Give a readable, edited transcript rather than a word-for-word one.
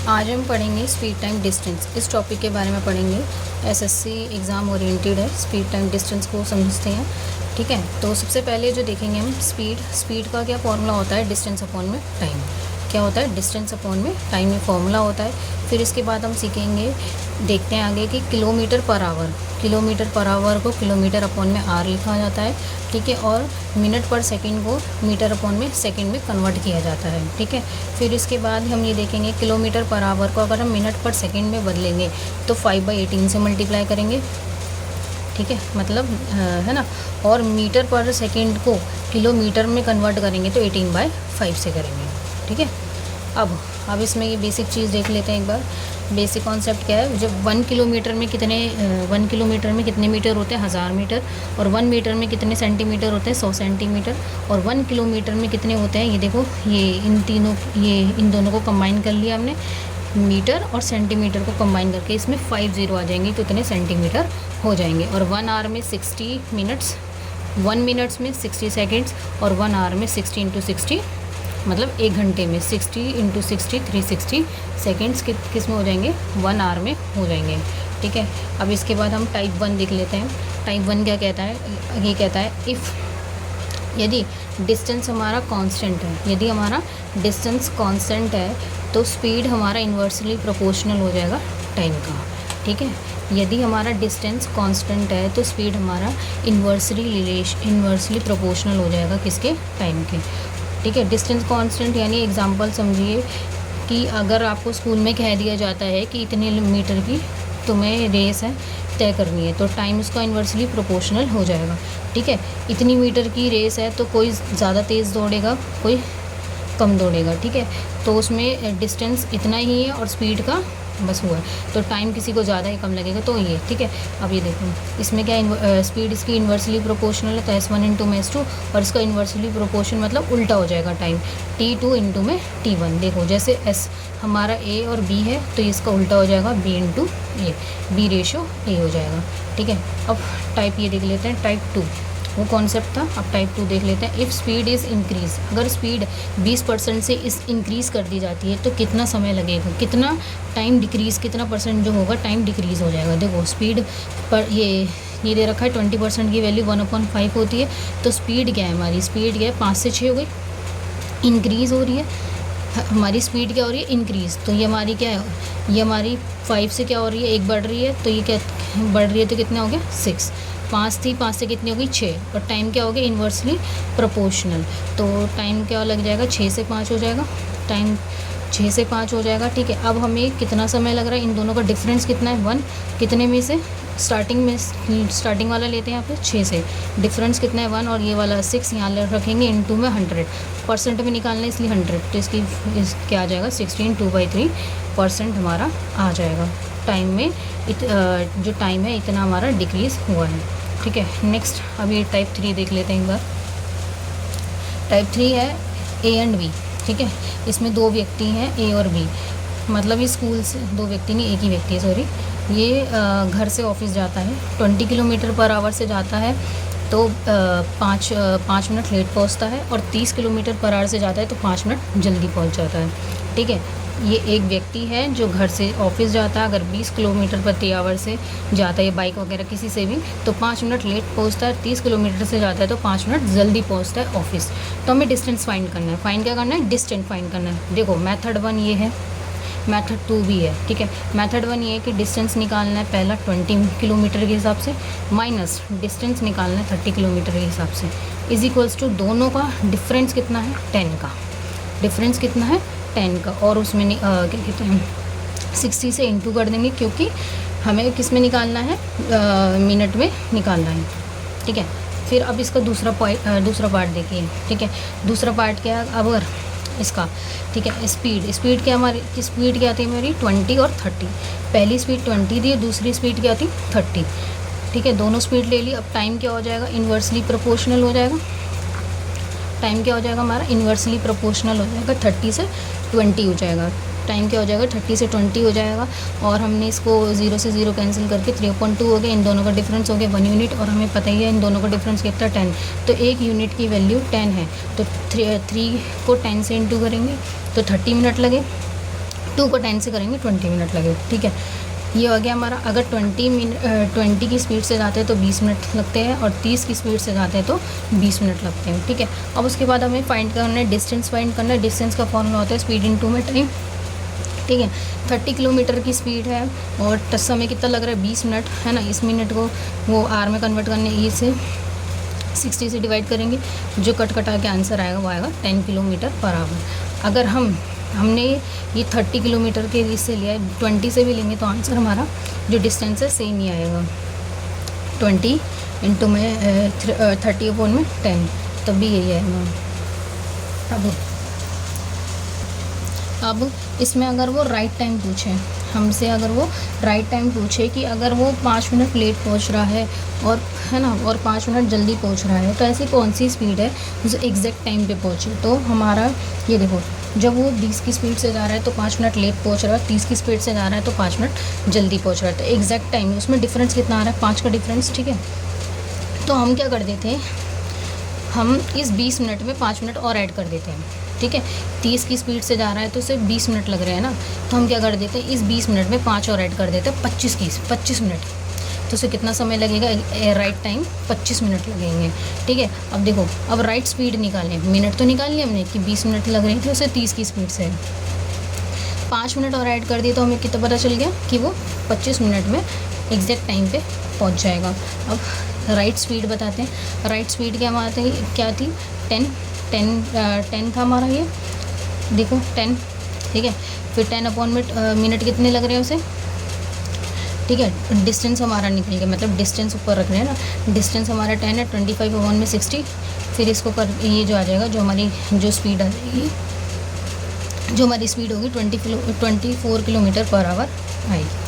आज हम पढ़ेंगे स्पीड टाइम डिस्टेंस। इस टॉपिक के बारे में पढ़ेंगे। एसएससी एग्ज़ाम ओरिएंटेड है। स्पीड टाइम डिस्टेंस को समझते हैं, ठीक है। तो सबसे पहले जो देखेंगे हम स्पीड का क्या फॉर्मूला होता है, डिस्टेंस अपॉन में टाइम। क्या होता है, डिस्टेंस अपॉन में टाइम में फॉर्मूला होता है। फिर इसके बाद हम सीखेंगे, देखते हैं आगे कि किलोमीटर पर आवर को किलोमीटर अपॉन में आर लिखा जाता है, ठीक है। और मिनट पर सेकंड को मीटर अपॉन में सेकंड में कन्वर्ट किया जाता है, ठीक है। फिर इसके बाद हम ये देखेंगे किलोमीटर पर आवर को अगर हम मिनट पर सेकंड में बदलेंगे तो 5/18 से मल्टीप्लाई करेंगे, ठीक है, मतलब है ना। और मीटर पर सेकंड को किलोमीटर में कन्वर्ट करेंगे तो 18/5 से करेंगे, ठीक है। अब इसमें ये बेसिक चीज़ देख लेते हैं एक बार। बेसिक कॉन्सेप्ट क्या है, जब 1 किलोमीटर में कितने 1 किलोमीटर में कितने मीटर होते हैं, 1000 मीटर। और 1 मीटर में कितने सेंटीमीटर होते हैं, 100 सेंटीमीटर। और 1 किलोमीटर में कितने होते हैं, ये देखो, ये इन दोनों को कंबाइन कर लिया हमने, मीटर और सेंटीमीटर को कंबाइन करके इसमें 50 आ जाएंगे तो इतने सेंटीमीटर हो जाएंगे। और 1 आवर में 60 मिनट्स, 1 मिनट्स में 60 सेकेंड्स, और 1 आवर में 60 इंटू 60 मतलब 1 घंटे में 60 इंटू 60 360 सेकेंड्स किस में हो जाएंगे, 1 आवर में हो जाएंगे, ठीक है। अब इसके बाद हम टाइप 1 देख लेते हैं। टाइप 1 क्या कहता है, ये कहता है इफ़ यदि डिस्टेंस हमारा कांस्टेंट है, यदि हमारा डिस्टेंस कांस्टेंट है तो स्पीड हमारा इन्वर्सली प्रोपोर्शनल हो जाएगा टाइम का, ठीक है। यदि हमारा डिस्टेंस कांस्टेंट है तो स्पीड हमारा इन्वर्सली प्रोपोर्शनल हो जाएगा किसके, टाइम के, ठीक है। डिस्टेंस कांस्टेंट यानी एग्जांपल समझिए कि अगर आपको स्कूल में कह दिया जाता है कि इतने मीटर की तुम्हें रेस है तय करनी है, तो टाइम उसका इन्वर्सली प्रोपोर्शनल हो जाएगा, ठीक है। इतनी मीटर की रेस है तो कोई ज़्यादा तेज़ दौड़ेगा, कोई कम दौड़ेगा, ठीक है। तो उसमें डिस्टेंस इतना ही है और स्पीड का बस हुआ है, तो टाइम किसी को ज़्यादा ही कम लगेगा, तो ये, ठीक है। अब ये देखो, इसमें क्या स्पीड इसकी इन्वर्सली प्रोपोर्शनल है, तो S1 इंटू में S2, और इसका इन्वर्सली प्रोपोर्शन मतलब उल्टा हो जाएगा टाइम, T2 इंटू में T1। देखो, जैसे S हमारा A और B है तो इसका उल्टा हो जाएगा B into A, B ratio A हो जाएगा, ठीक है। अब टाइप ये देख लेते हैं, टाइप 2 वो कॉन्सेप्ट था। अब टाइप 2 देख लेते हैं। इफ़ स्पीड इज़ इंक्रीज, अगर स्पीड 20% से इंक्रीज़ कर दी जाती है तो कितना समय लगेगा, कितना टाइम डिक्रीज़, कितना परसेंट जो होगा टाइम डिक्रीज़ हो जाएगा। देखो, स्पीड पर ये दे रखा है 20% की वैल्यू 1/5 होती है, तो स्पीड क्या है हमारी, स्पीड क्या है 5 से 6 हो गई, इंक्रीज़ हो रही है हमारी स्पीड, क्या हो रही है, इंक्रीज़। तो ये हमारी क्या है, ये हमारी 5 से क्या हो रही है, 1 बढ़ रही है, तो ये क्या बढ़ रही है, तो कितना हो गया 6। 5 थी, 5 से कितनी हो गई 6, और टाइम क्या हो गया, इन्वर्सली प्रोपोर्शनल, तो टाइम क्या लग जाएगा, 6 से 5 हो जाएगा, टाइम 6 से 5 हो जाएगा, ठीक है। अब हमें कितना समय लग रहा है, इन दोनों का डिफरेंस कितना है, 1, कितने में से, स्टार्टिंग वाला लेते हैं यहाँ पे 6 से, डिफरेंस कितना है 1, और ये वाला 6 यहाँ रखेंगे, इनटू में 100 परसेंट में निकालना है इसलिए 100, तो क्या आ जाएगा 16 2/3% हमारा आ जाएगा टाइम में। जो टाइम है इतना हमारा डिक्रीज़ हुआ है, ठीक है। नेक्स्ट अब ये टाइप 3 देख लेते हैं एक बार। टाइप 3 है A एंड B, ठीक है। इसमें 2 व्यक्ति हैं, A और B, मतलब ये स्कूल से 2 व्यक्ति नहीं, एक ही व्यक्ति है, सॉरी। ये घर से ऑफिस जाता है, 20 किलोमीटर पर आवर से जाता है तो 5 मिनट लेट पहुंचता है, और 30 किलोमीटर पर आवर से जाता है तो 5 मिनट जल्दी पहुंच जाता है, ठीक है। ये एक व्यक्ति है जो घर से ऑफिस जाता है, अगर 20 किलोमीटर प्रति आवर से जाता है बाइक वगैरह किसी से भी, तो 5 मिनट लेट पहुंचता है। 30 किलोमीटर से जाता है तो 5 मिनट जल्दी पहुंचता है ऑफिस। तो हमें डिस्टेंस फाइंड करना है। फाइंड क्या करना है, डिस्टेंस फाइंड करना है। देखो, मेथड 1 ये है, मेथड 2 भी है, ठीक है। मेथड 1 ये है कि डिस्टेंस निकालना है पहला 20 किलोमीटर के हिसाब से, माइनस डिस्टेंस निकालना है 30 किलोमीटर के हिसाब से, इज इक्वल्स टू दोनों का डिफरेंस कितना है, 10 का, डिफरेंस कितना है 10 का, और उसमें क्या कहते हैं 60 से इंटू कर देंगे, क्योंकि हमें किस में निकालना है, मिनट में निकालना है, ठीक है। फिर अब इसका दूसरा पार्ट देखिए, ठीक है। दूसरा पार्ट क्या है, अब अगर इसका, ठीक है, स्पीड क्या हमारी, स्पीड क्या थी हमारी 20 और 30, पहली स्पीड 20 थी, दूसरी स्पीड क्या थी 30, ठीक है। दोनों स्पीड ले ली। अब टाइम क्या हो जाएगा, इन्वर्सली प्रोपोर्शनल हो जाएगा, टाइम क्या हो जाएगा हमारा, इन्वर्सली प्रोपोर्शनल हो जाएगा, 30 से 20 हो जाएगा, टाइम क्या हो जाएगा 30 से 20 हो जाएगा। और हमने इसको 0 से 0 कैंसिल करके 3/2 हो गया, इन दोनों का डिफरेंस हो गया 1 यूनिट, और हमें पता ही है इन दोनों का डिफरेंस कितना 10, तो 1 यूनिट की वैल्यू 10 है, तो 3 को 10 से इंटू करेंगे तो 30 मिनट लगे, 2 को 10 से करेंगे 20 मिनट लगेगा, ठीक है। ये हो गया हमारा। अगर 20 की स्पीड से जाते हैं तो 20 मिनट लगते हैं, और 30 की स्पीड से जाते हैं तो 20 मिनट लगते हैं, ठीक है। अब उसके बाद हमें फाइंड करना है डिस्टेंस, फाइंड करना है। डिस्टेंस का फॉर्मूला होता है स्पीड इनटू में टाइम, ठीक है। 30 किलोमीटर की स्पीड है और समय कितना लग रहा है 20 मिनट, है ना। इस मिनट को वो आर में कन्वर्ट करने, ई से 60 से डिवाइड करेंगे, जो कट कटा के आंसर आएगा वो आएगा 10 किलोमीटर पर आवर। अगर हमने ये 30 किलोमीटर के इससे लिया है, 20 से भी लेंगे तो आंसर हमारा जो डिस्टेंस है सेम ही आएगा। 20 इंटू में 30 अपॉन में 10, तब भी यही आएगा। अब इसमें अगर वो राइट टाइम पूछे हमसे, अगर वो राइट टाइम पूछे कि अगर वो 5 मिनट लेट पहुंच रहा है और, है ना, और 5 मिनट जल्दी पहुंच रहा है, तो ऐसी कौन सी स्पीड है जो एग्जैक्ट टाइम पे पहुंचे। तो हमारा ये देखो, जब वो 20 की स्पीड से जा रहा है तो 5 मिनट लेट पहुंच रहा है, 30 की स्पीड से जा रहा है तो 5 मिनट जल्दी पहुंच रहा है। तो एग्जैक्ट टाइम उसमें डिफरेंस कितना आ रहा है, 5 का डिफरेंस, ठीक है। तो हम क्या कर देते हैं, हम इस 20 मिनट में 5 मिनट और ऐड कर देते हैं, ठीक है। 30 की स्पीड से जा रहा है तो सिर्फ 20 मिनट लग रहे हैं ना, तो हम क्या कर देते हैं, इस 20 मिनट में 5 और ऐड कर देते हैं, 25 मिनट। तो उसे कितना समय लगेगा, राइट टाइम 25 मिनट लगेंगे, ठीक है। अब देखो, अब राइट स्पीड निकालें, मिनट तो निकाल लिया हमने कि 20 मिनट लग रहे थे, उसे 30 की स्पीड से 5 मिनट और ऐड कर दिए, तो हमें कितना पता चल गया कि वो 25 मिनट में एग्जैक्ट टाइम पे पहुंच जाएगा। अब राइट स्पीड बताते हैं। राइट स्पीड क्या थी, 10 था हमारा, ये देखो 10, ठीक है। फिर 10 अपॉन मिनट कितने लग रहे हैं उसे, ठीक है। डिस्टेंस हमारा निकल गया, मतलब डिस्टेंस ऊपर रख रहे हैं ना, डिस्टेंस हमारा 10 है, 25 अपॉन में 60, फिर इसको ये जो आ जाएगा, जो स्पीड आ जाएगी, जो हमारी स्पीड होगी 24 किलोमीटर पर आवर आएगी।